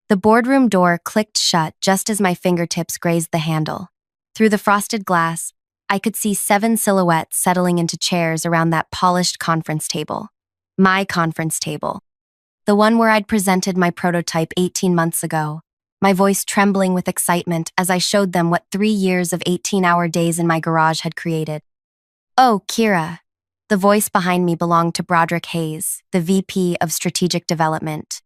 The boardroom door clicked shut just as my fingertips grazed the handle. Through the frosted glass, I could see 7 silhouettes settling into chairs around that polished conference table. My conference table. The one where I'd presented my prototype 18 months ago, my voice trembling with excitement as I showed them what 3 years of 18-hour days in my garage had created. "Oh, Kira." The voice behind me belonged to Broderick Hayes, the VP of Strategic Development.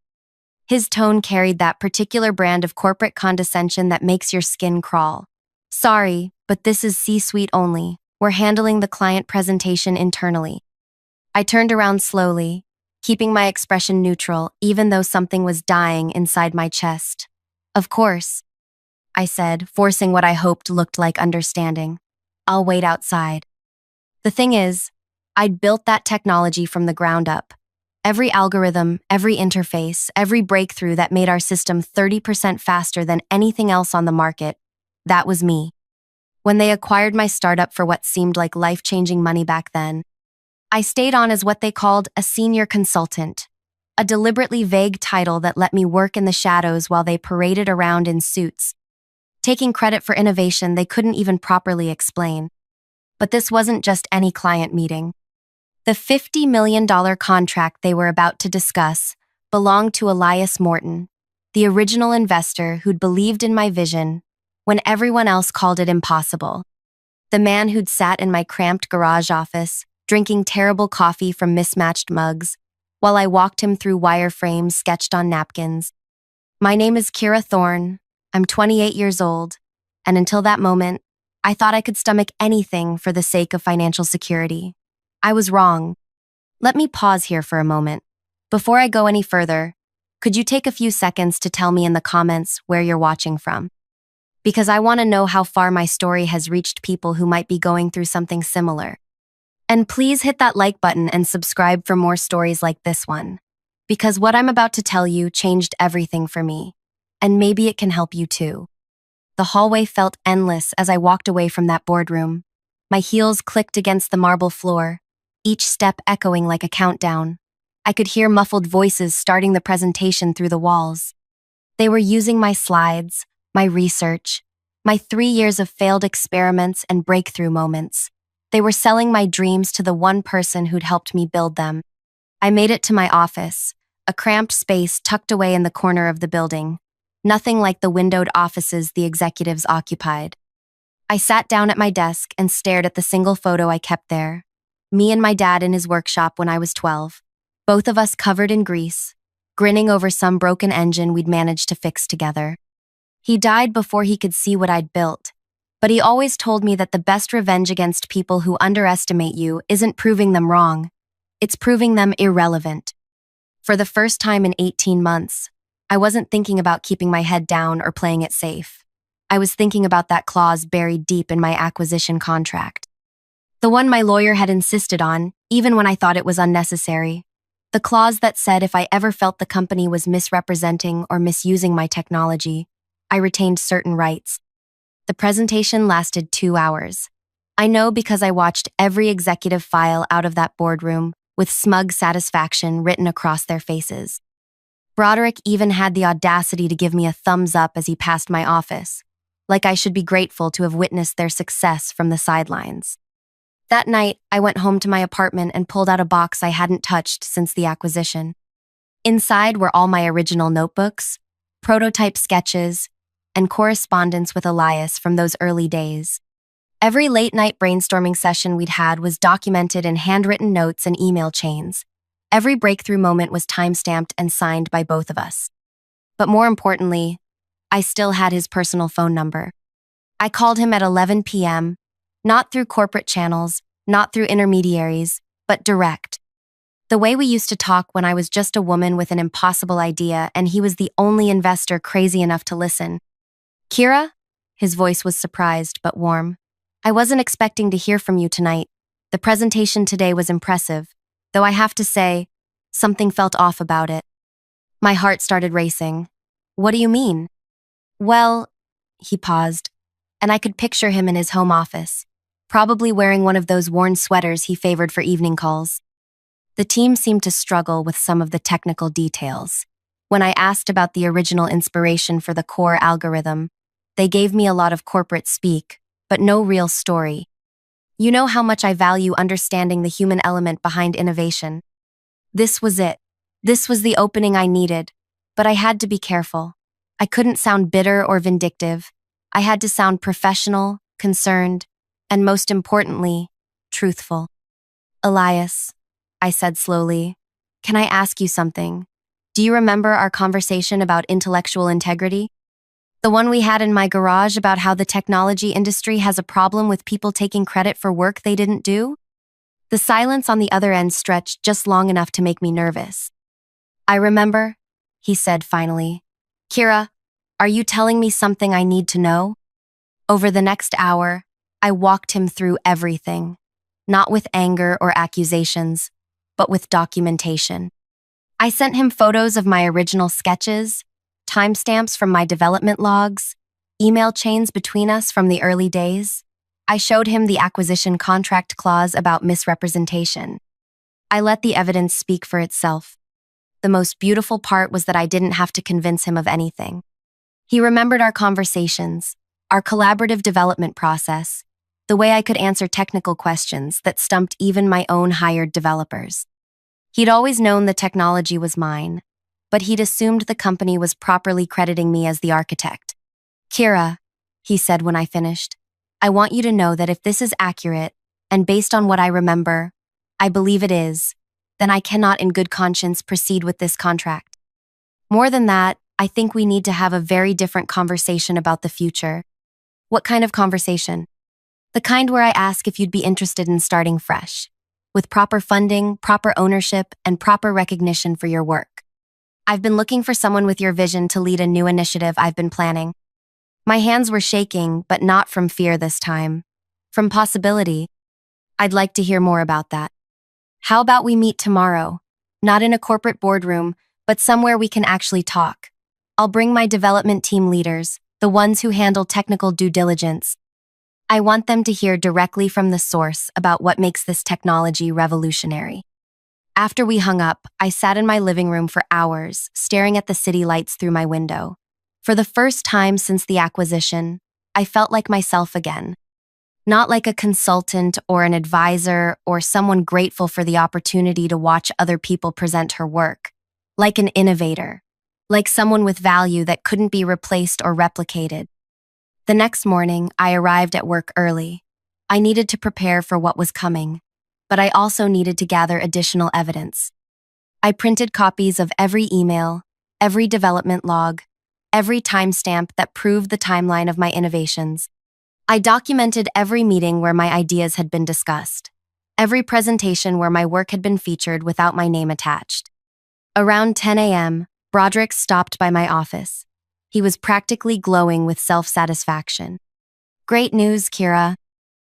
His tone carried that particular brand of corporate condescension that makes your skin crawl. "Sorry, but this is C-suite only. We're handling the client presentation internally." I turned around slowly, keeping my expression neutral even though something was dying inside my chest. "Of course," I said, forcing what I hoped looked like understanding. "I'll wait outside." The thing is, I'd built that technology from the ground up. Every algorithm, every interface, every breakthrough that made our system 30% faster than anything else on the market, that was me. When they acquired my startup for what seemed like life-changing money back then, I stayed on as what they called a senior consultant, a deliberately vague title that let me work in the shadows while they paraded around in suits, taking credit for innovation they couldn't even properly explain. But this wasn't just any client meeting. The $50 million contract they were about to discuss belonged to Elias Morton, the original investor who'd believed in my vision when everyone else called it impossible. The man who'd sat in my cramped garage office, drinking terrible coffee from mismatched mugs, while I walked him through wireframes sketched on napkins. "My name is Kira Thorne. I'm 28 years old, and until that moment, I thought I could stomach anything for the sake of financial security. I was wrong." Let me pause here for a moment. Before I go any further, could you take a few seconds to tell me in the comments where you're watching from? Because I want to know how far my story has reached people who might be going through something similar. And please hit that like button and subscribe for more stories like this one. Because what I'm about to tell you changed everything for me. And maybe it can help you too. The hallway felt endless as I walked away from that boardroom. My heels clicked against the marble floor, each step echoing like a countdown. I could hear muffled voices starting the presentation through the walls. They were using my slides, my research, my 3 years of failed experiments and breakthrough moments. They were selling my dreams to the one person who'd helped me build them. I made it to my office, a cramped space tucked away in the corner of the building. Nothing like the windowed offices the executives occupied. I sat down at my desk and stared at the single photo I kept there. Me and my dad in his workshop when I was 12, both of us covered in grease, grinning over some broken engine we'd managed to fix together. He died before he could see what I'd built, but he always told me that the best revenge against people who underestimate you isn't proving them wrong, it's proving them irrelevant. For the first time in 18 months, I wasn't thinking about keeping my head down or playing it safe. I was thinking about that clause buried deep in my acquisition contract. The one my lawyer had insisted on, even when I thought it was unnecessary. The clause that said if I ever felt the company was misrepresenting or misusing my technology, I retained certain rights. The presentation lasted 2 hours. I know because I watched every executive file out of that boardroom with smug satisfaction written across their faces. Broderick even had the audacity to give me a thumbs up as he passed my office, like I should be grateful to have witnessed their success from the sidelines. That night, I went home to my apartment and pulled out a box I hadn't touched since the acquisition. Inside were all my original notebooks, prototype sketches, and correspondence with Elias from those early days. Every late-night brainstorming session we'd had was documented in handwritten notes and email chains. Every breakthrough moment was time-stamped and signed by both of us. But more importantly, I still had his personal phone number. I called him at 11 p.m., not through corporate channels, not through intermediaries, but direct. The way we used to talk when I was just a woman with an impossible idea and he was the only investor crazy enough to listen. "Kira?" His voice was surprised but warm. "I wasn't expecting to hear from you tonight. The presentation today was impressive, though I have to say, something felt off about it." My heart started racing. "What do you mean?" "Well," he paused, and I could picture him in his home office, probably wearing one of those worn sweaters he favored for evening calls. The team seemed to struggle with some of the technical details. When I asked about the original inspiration for the core algorithm, they gave me a lot of corporate speak, but no real story. You know how much I value understanding the human element behind innovation. This was it. This was the opening I needed, but I had to be careful. I couldn't sound bitter or vindictive. I had to sound professional, concerned, and most importantly, truthful. Elias, I said slowly, can I ask you something? Do you remember our conversation about intellectual integrity? The one we had in my garage about how the technology industry has a problem with people taking credit for work they didn't do? The silence on the other end stretched just long enough to make me nervous. I remember, he said finally. Kira, are you telling me something I need to know? Over the next hour, I walked him through everything, not with anger or accusations, but with documentation. I sent him photos of my original sketches, timestamps from my development logs, email chains between us from the early days. I showed him the acquisition contract clause about misrepresentation. I let the evidence speak for itself. The most beautiful part was that I didn't have to convince him of anything. He remembered our conversations, our collaborative development process, the way I could answer technical questions that stumped even my own hired developers. He'd always known the technology was mine, but he'd assumed the company was properly crediting me as the architect. Kira, he said when I finished, I want you to know that if this is accurate, and based on what I remember, I believe it is, then I cannot in good conscience proceed with this contract. More than that, I think we need to have a very different conversation about the future. What kind of conversation? The kind where I ask if you'd be interested in starting fresh, with proper funding, proper ownership, and proper recognition for your work. I've been looking for someone with your vision to lead a new initiative I've been planning. My hands were shaking, but not from fear this time. From possibility. I'd like to hear more about that. How about we meet tomorrow? Not in a corporate boardroom, but somewhere we can actually talk. I'll bring my development team leaders, the ones who handle technical due diligence. I want them to hear directly from the source about what makes this technology revolutionary. After we hung up, I sat in my living room for hours, staring at the city lights through my window. For the first time since the acquisition, I felt like myself again. Not like a consultant or an advisor or someone grateful for the opportunity to watch other people present her work. Like an innovator. Like someone with value that couldn't be replaced or replicated. The next morning, I arrived at work early. I needed to prepare for what was coming, but I also needed to gather additional evidence. I printed copies of every email, every development log, every timestamp that proved the timeline of my innovations. I documented every meeting where my ideas had been discussed, every presentation where my work had been featured without my name attached. Around 10 a.m., Broderick stopped by my office. He was practically glowing with self-satisfaction. Great news, Kira,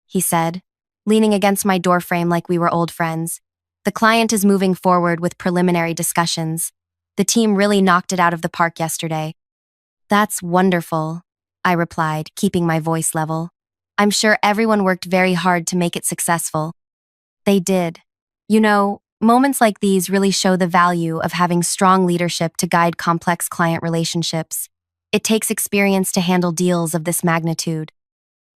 he said, leaning against my doorframe like we were old friends. The client is moving forward with preliminary discussions. The team really knocked it out of the park yesterday. That's wonderful, I replied, keeping my voice level. I'm sure everyone worked very hard to make it successful. They did. You know, moments like these really show the value of having strong leadership to guide complex client relationships. It takes experience to handle deals of this magnitude.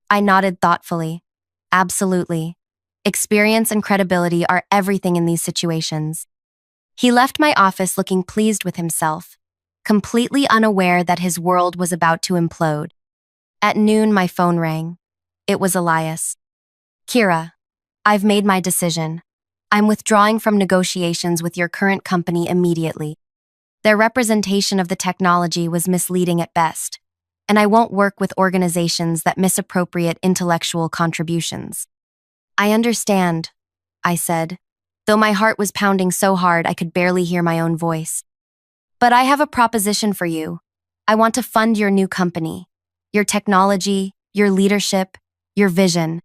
I nodded thoughtfully. Absolutely. Experience and credibility are everything in these situations. He left my office looking pleased with himself, completely unaware that his world was about to implode. At noon, my phone rang. It was Elias. Kira, I've made my decision. I'm withdrawing from negotiations with your current company immediately. Their representation of the technology was misleading at best, and I won't work with organizations that misappropriate intellectual contributions. I understand, I said, though my heart was pounding so hard I could barely hear my own voice. But I have a proposition for you. I want to fund your new company, your technology, your leadership, your vision.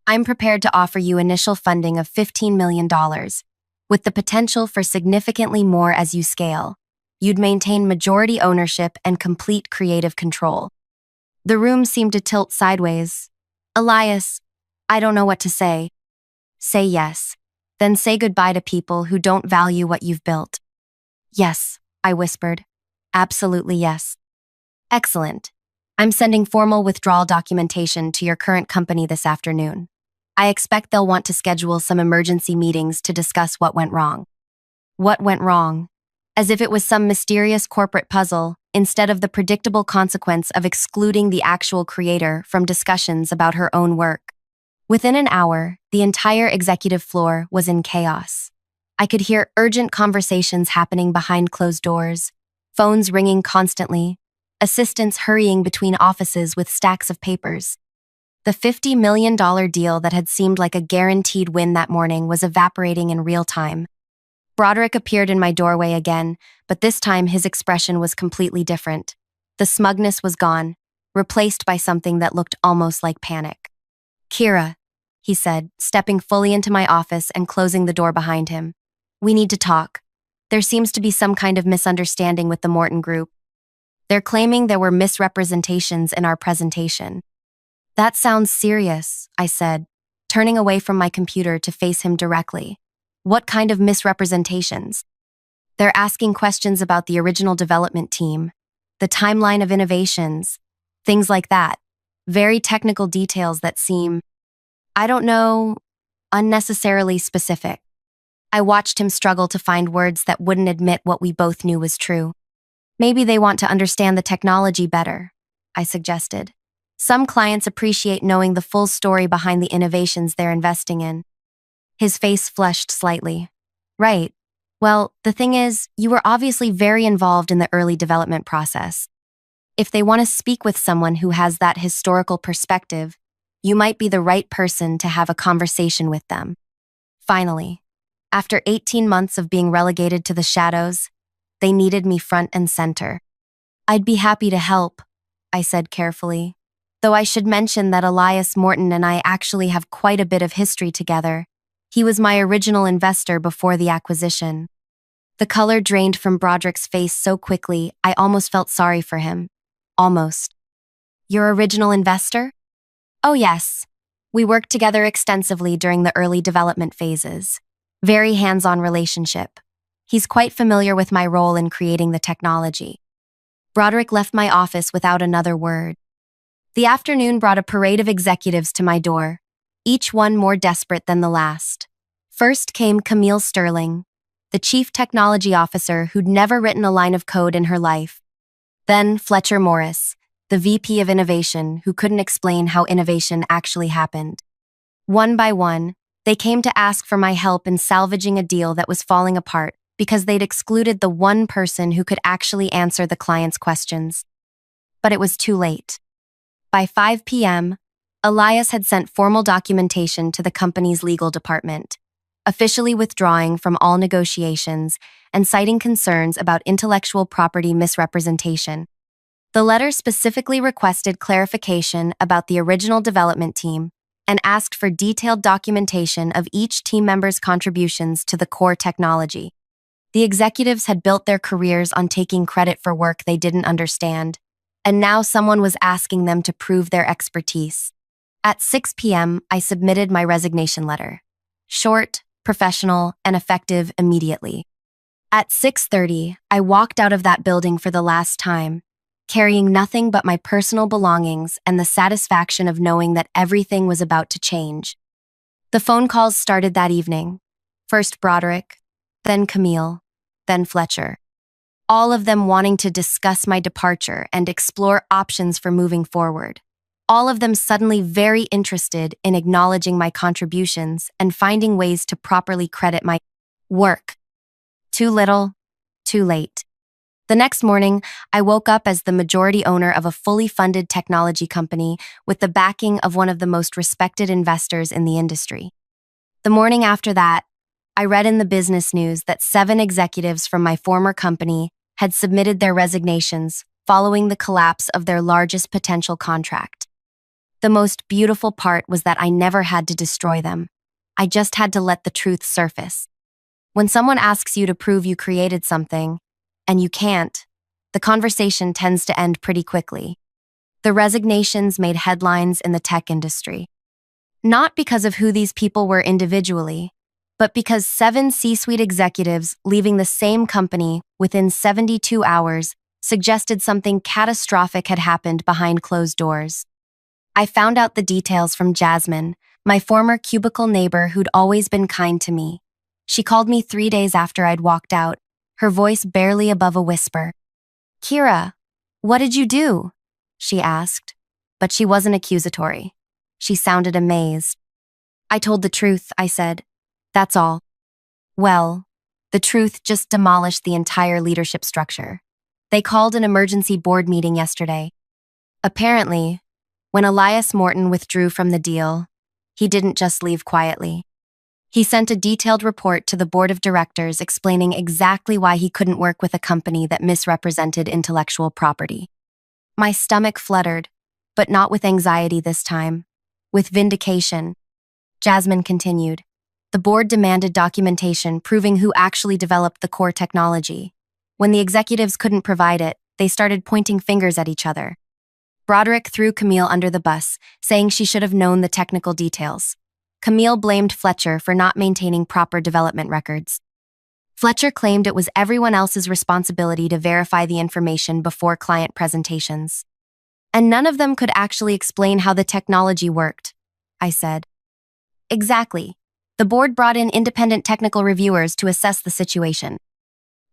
I'm prepared to offer you initial funding of $15 million, with the potential for significantly more as you scale. You'd maintain majority ownership and complete creative control. The room seemed to tilt sideways. Elias, I don't know what to say. Say yes, then say goodbye to people who don't value what you've built. Yes, I whispered. Absolutely yes. Excellent. I'm sending formal withdrawal documentation to your current company this afternoon. I expect they'll want to schedule some emergency meetings to discuss what went wrong. What went wrong? As if it was some mysterious corporate puzzle, instead of the predictable consequence of excluding the actual creator from discussions about her own work. Within an hour, the entire executive floor was in chaos. I could hear urgent conversations happening behind closed doors, phones ringing constantly, assistants hurrying between offices with stacks of papers. The $50 million deal that had seemed like a guaranteed win that morning was evaporating in real time. Broderick appeared in my doorway again, but this time his expression was completely different. The smugness was gone, replaced by something that looked almost like panic. Kira, he said, stepping fully into my office and closing the door behind him. We need to talk. There seems to be some kind of misunderstanding with the Morton Group. They're claiming there were misrepresentations in our presentation. That sounds serious, I said, turning away from my computer to face him directly. What kind of misrepresentations? They're asking questions about the original development team, the timeline of innovations, things like that. Very technical details that seem, I don't know, unnecessarily specific. I watched him struggle to find words that wouldn't admit what we both knew was true. Maybe they want to understand the technology better, I suggested. Some clients appreciate knowing the full story behind the innovations they're investing in. His face flushed slightly. Right. Well, the thing is, you were obviously very involved in the early development process. If they want to speak with someone who has that historical perspective, you might be the right person to have a conversation with them. Finally, after 18 months of being relegated to the shadows, they needed me front and center. I'd be happy to help, I said carefully, though I should mention that Elias Morton and I actually have quite a bit of history together. He was my original investor before the acquisition. The color drained from Broderick's face so quickly, I almost felt sorry for him. Almost. Your original investor? Oh yes. We worked together extensively during the early development phases. Very hands-on relationship. He's quite familiar with my role in creating the technology. Broderick left my office without another word. The afternoon brought a parade of executives to my door, each one more desperate than the last. First came Camille Sterling, the chief technology officer who'd never written a line of code in her life. Then Fletcher Morris, the VP of Innovation who couldn't explain how innovation actually happened. One by one, they came to ask for my help in salvaging a deal that was falling apart because they'd excluded the one person who could actually answer the client's questions. But it was too late. By 5 p.m., Elias had sent formal documentation to the company's legal department, officially withdrawing from all negotiations and citing concerns about intellectual property misrepresentation. The letter specifically requested clarification about the original development team and asked for detailed documentation of each team member's contributions to the core technology. The executives had built their careers on taking credit for work they didn't understand, and now someone was asking them to prove their expertise. At 6 p.m., I submitted my resignation letter. Short, professional, and effective immediately. At 6:30, I walked out of that building for the last time, carrying nothing but my personal belongings and the satisfaction of knowing that everything was about to change. The phone calls started that evening. First Broderick, then Camille, then Fletcher. All of them wanting to discuss my departure and explore options for moving forward. All of them suddenly very interested in acknowledging my contributions and finding ways to properly credit my work. Too little, too late. The next morning, I woke up as the majority owner of a fully funded technology company with the backing of one of the most respected investors in the industry. The morning after that, I read in the business news that 7 executives from my former company had submitted their resignations following the collapse of their largest potential contract. The most beautiful part was that I never had to destroy them. I just had to let the truth surface. When someone asks you to prove you created something, and you can't, the conversation tends to end pretty quickly. The resignations made headlines in the tech industry. Not because of who these people were individually, but because 7 C-suite executives leaving the same company within 72 hours suggested something catastrophic had happened behind closed doors. I found out the details from Jasmine, my former cubicle neighbor who'd always been kind to me. She called me 3 days after I'd walked out, her voice barely above a whisper. "Kira, what did you do?" she asked, but she wasn't accusatory. She sounded amazed. "I told the truth," I said. "That's all." Well, the truth just demolished the entire leadership structure. They called an emergency board meeting yesterday. Apparently, when Elias Morton withdrew from the deal, he didn't just leave quietly. He sent a detailed report to the board of directors explaining exactly why he couldn't work with a company that misrepresented intellectual property. My stomach fluttered, but not with anxiety this time, with vindication. Jasmine continued. The board demanded documentation proving who actually developed the core technology. When the executives couldn't provide it, they started pointing fingers at each other. Broderick threw Camille under the bus, saying she should have known the technical details. Camille blamed Fletcher for not maintaining proper development records. Fletcher claimed it was everyone else's responsibility to verify the information before client presentations. And none of them could actually explain how the technology worked, I said. Exactly. The board brought in independent technical reviewers to assess the situation.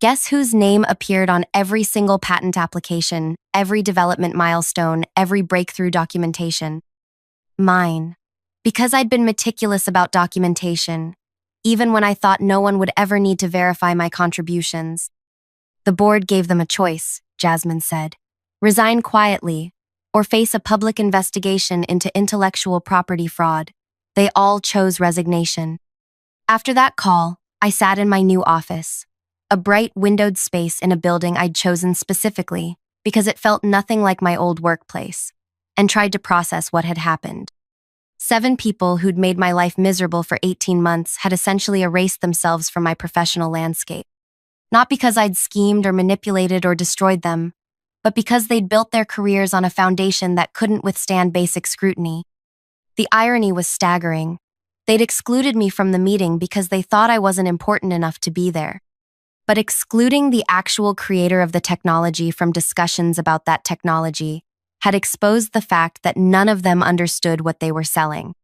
Guess whose name appeared on every single patent application, every development milestone, every breakthrough documentation? Mine. Because I'd been meticulous about documentation, even when I thought no one would ever need to verify my contributions. The board gave them a choice, Jasmine said. Resign quietly, or face a public investigation into intellectual property fraud. They all chose resignation. After that call, I sat in my new office, a bright windowed space in a building I'd chosen specifically because it felt nothing like my old workplace, and tried to process what had happened. 7 people who'd made my life miserable for 18 months had essentially erased themselves from my professional landscape. Not because I'd schemed or manipulated or destroyed them, but because they'd built their careers on a foundation that couldn't withstand basic scrutiny. The irony was staggering. They'd excluded me from the meeting because they thought I wasn't important enough to be there. But excluding the actual creator of the technology from discussions about that technology had exposed the fact that none of them understood what they were selling.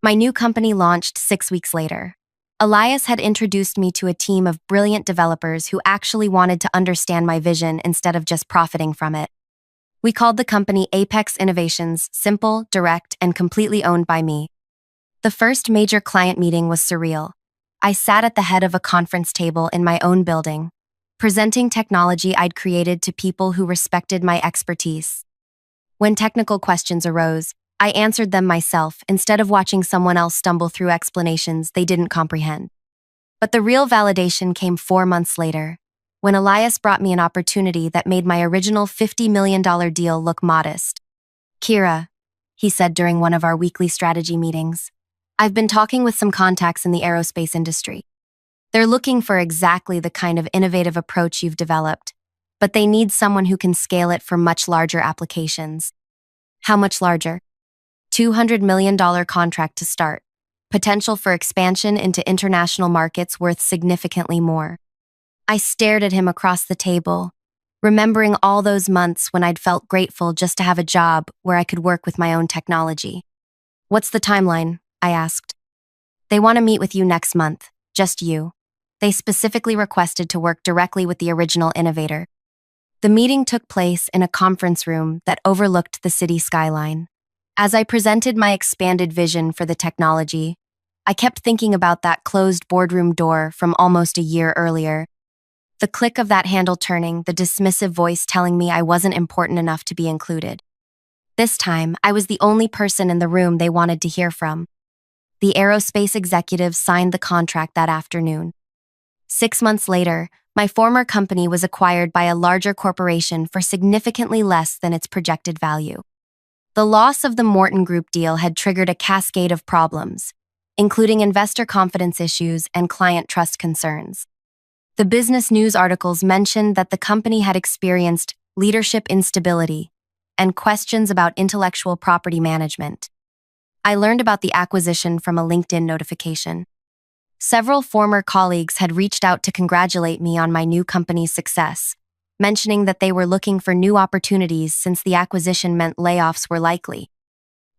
My new company launched 6 weeks later. Elias had introduced me to a team of brilliant developers who actually wanted to understand my vision instead of just profiting from it. We called the company Apex Innovations, simple, direct, and completely owned by me. The first major client meeting was surreal. I sat at the head of a conference table in my own building, presenting technology I'd created to people who respected my expertise. When technical questions arose, I answered them myself instead of watching someone else stumble through explanations they didn't comprehend. But the real validation came 4 months later, when Elias brought me an opportunity that made my original $50 million deal look modest. Kira, he said during one of our weekly strategy meetings, I've been talking with some contacts in the aerospace industry. They're looking for exactly the kind of innovative approach you've developed, but they need someone who can scale it for much larger applications. How much larger? $200 million contract to start. Potential for expansion into international markets worth significantly more. I stared at him across the table, remembering all those months when I'd felt grateful just to have a job where I could work with my own technology. What's the timeline? I asked. They want to meet with you next month, just you. They specifically requested to work directly with the original innovator. The meeting took place in a conference room that overlooked the city skyline. As I presented my expanded vision for the technology, I kept thinking about that closed boardroom door from almost a year earlier. The click of that handle turning, the dismissive voice telling me I wasn't important enough to be included. This time, I was the only person in the room they wanted to hear from. The aerospace executives signed the contract that afternoon. 6 months later, my former company was acquired by a larger corporation for significantly less than its projected value. The loss of the Morton Group deal had triggered a cascade of problems, including investor confidence issues and client trust concerns. The business news articles mentioned that the company had experienced leadership instability and questions about intellectual property management. I learned about the acquisition from a LinkedIn notification. Several former colleagues had reached out to congratulate me on my new company's success, mentioning that they were looking for new opportunities since the acquisition meant layoffs were likely.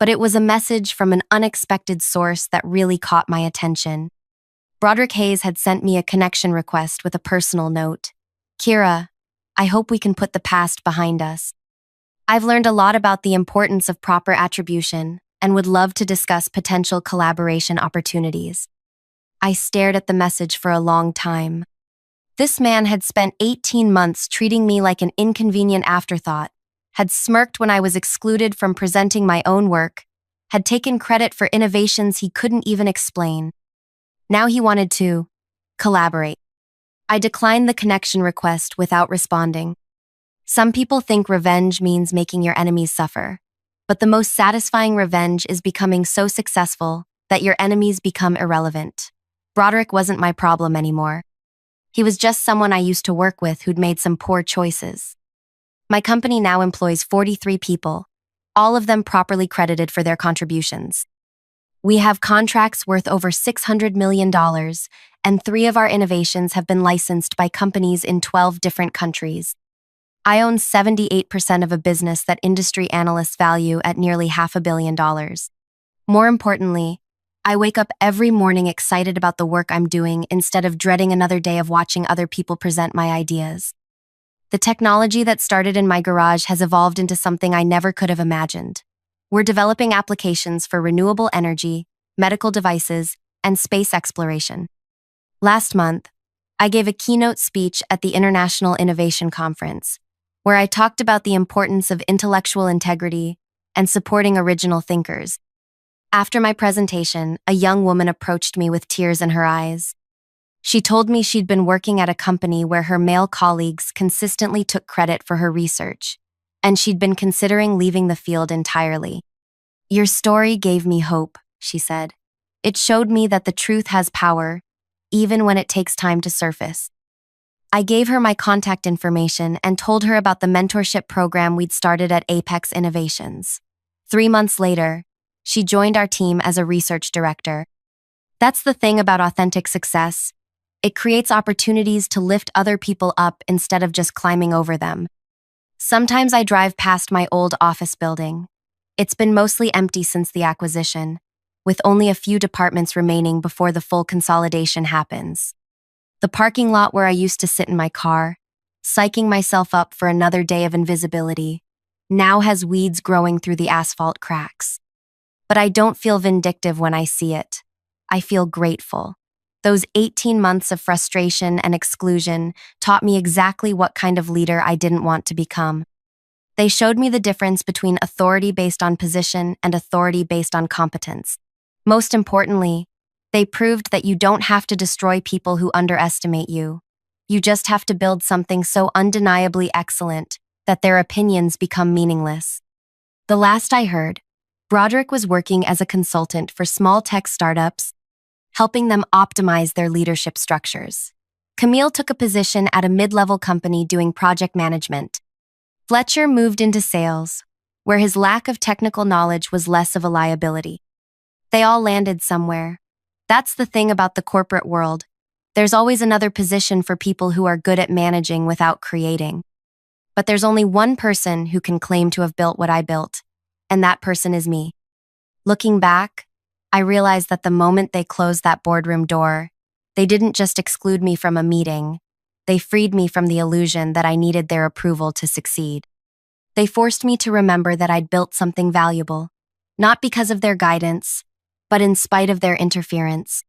But it was a message from an unexpected source that really caught my attention. Broderick Hayes had sent me a connection request with a personal note. Kira, I hope we can put the past behind us. I've learned a lot about the importance of proper attribution and would love to discuss potential collaboration opportunities. I stared at the message for a long time. This man had spent 18 months treating me like an inconvenient afterthought, had smirked when I was excluded from presenting my own work, had taken credit for innovations he couldn't even explain. Now he wanted to collaborate. I declined the connection request without responding. Some people think revenge means making your enemies suffer, but the most satisfying revenge is becoming so successful that your enemies become irrelevant. Broderick wasn't my problem anymore. He was just someone I used to work with who'd made some poor choices. My company now employs 43 people, all of them properly credited for their contributions. We have contracts worth over $600 million, and 3 of our innovations have been licensed by companies in 12 different countries. I own 78% of a business that industry analysts value at nearly $500 million. More importantly, I wake up every morning excited about the work I'm doing instead of dreading another day of watching other people present my ideas. The technology that started in my garage has evolved into something I never could have imagined. We're developing applications for renewable energy, medical devices, and space exploration. Last month, I gave a keynote speech at the International Innovation Conference, where I talked about the importance of intellectual integrity and supporting original thinkers. After my presentation, a young woman approached me with tears in her eyes. She told me she'd been working at a company where her male colleagues consistently took credit for her research, and she'd been considering leaving the field entirely. "Your story gave me hope," she said. "It showed me that the truth has power, even when it takes time to surface." I gave her my contact information and told her about the mentorship program we'd started at Apex Innovations. 3 months later, she joined our team as a research director. That's the thing about authentic success. It creates opportunities to lift other people up instead of just climbing over them. Sometimes I drive past my old office building. It's been mostly empty since the acquisition, with only a few departments remaining before the full consolidation happens. The parking lot where I used to sit in my car, psyching myself up for another day of invisibility, now has weeds growing through the asphalt cracks. But I don't feel vindictive when I see it. I feel grateful. Those 18 months of frustration and exclusion taught me exactly what kind of leader I didn't want to become. They showed me the difference between authority based on position and authority based on competence. Most importantly, they proved that you don't have to destroy people who underestimate you. You just have to build something so undeniably excellent that their opinions become meaningless. The last I heard, Broderick was working as a consultant for small tech startups, helping them optimize their leadership structures. Camille took a position at a mid-level company doing project management. Fletcher moved into sales, where his lack of technical knowledge was less of a liability. They all landed somewhere. That's the thing about the corporate world. There's always another position for people who are good at managing without creating. But there's only one person who can claim to have built what I built, and that person is me. Looking back, I realized that the moment they closed that boardroom door, they didn't just exclude me from a meeting, they freed me from the illusion that I needed their approval to succeed. They forced me to remember that I'd built something valuable, not because of their guidance, but in spite of their interference.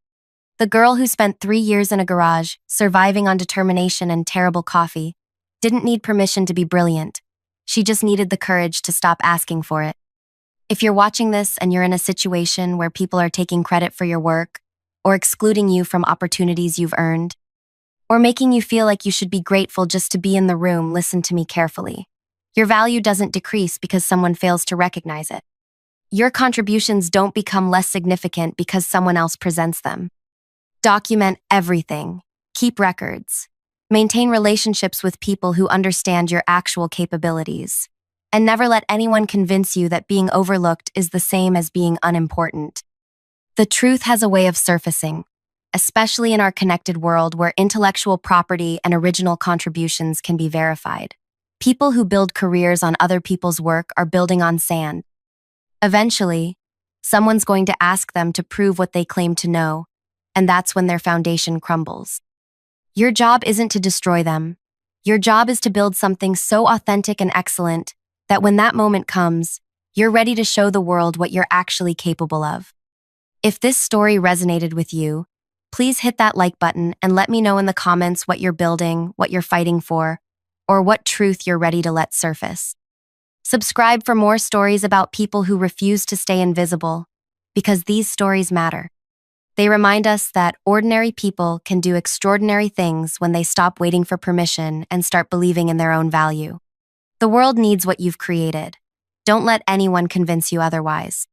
The girl who spent 3 years in a garage, surviving on determination and terrible coffee, didn't need permission to be brilliant. She just needed the courage to stop asking for it. If you're watching this and you're in a situation where people are taking credit for your work, or excluding you from opportunities you've earned, or making you feel like you should be grateful just to be in the room, listen to me carefully. Your value doesn't decrease because someone fails to recognize it. Your contributions don't become less significant because someone else presents them. Document everything. Keep records. Maintain relationships with people who understand your actual capabilities. And never let anyone convince you that being overlooked is the same as being unimportant. The truth has a way of surfacing, especially in our connected world where intellectual property and original contributions can be verified. People who build careers on other people's work are building on sand. Eventually, someone's going to ask them to prove what they claim to know, and that's when their foundation crumbles. Your job isn't to destroy them. Your job is to build something so authentic and excellent that when that moment comes, you're ready to show the world what you're actually capable of. If this story resonated with you, please hit that like button and let me know in the comments what you're building, what you're fighting for, or what truth you're ready to let surface. Subscribe for more stories about people who refuse to stay invisible, because these stories matter. They remind us that ordinary people can do extraordinary things when they stop waiting for permission and start believing in their own value. The world needs what you've created. Don't let anyone convince you otherwise.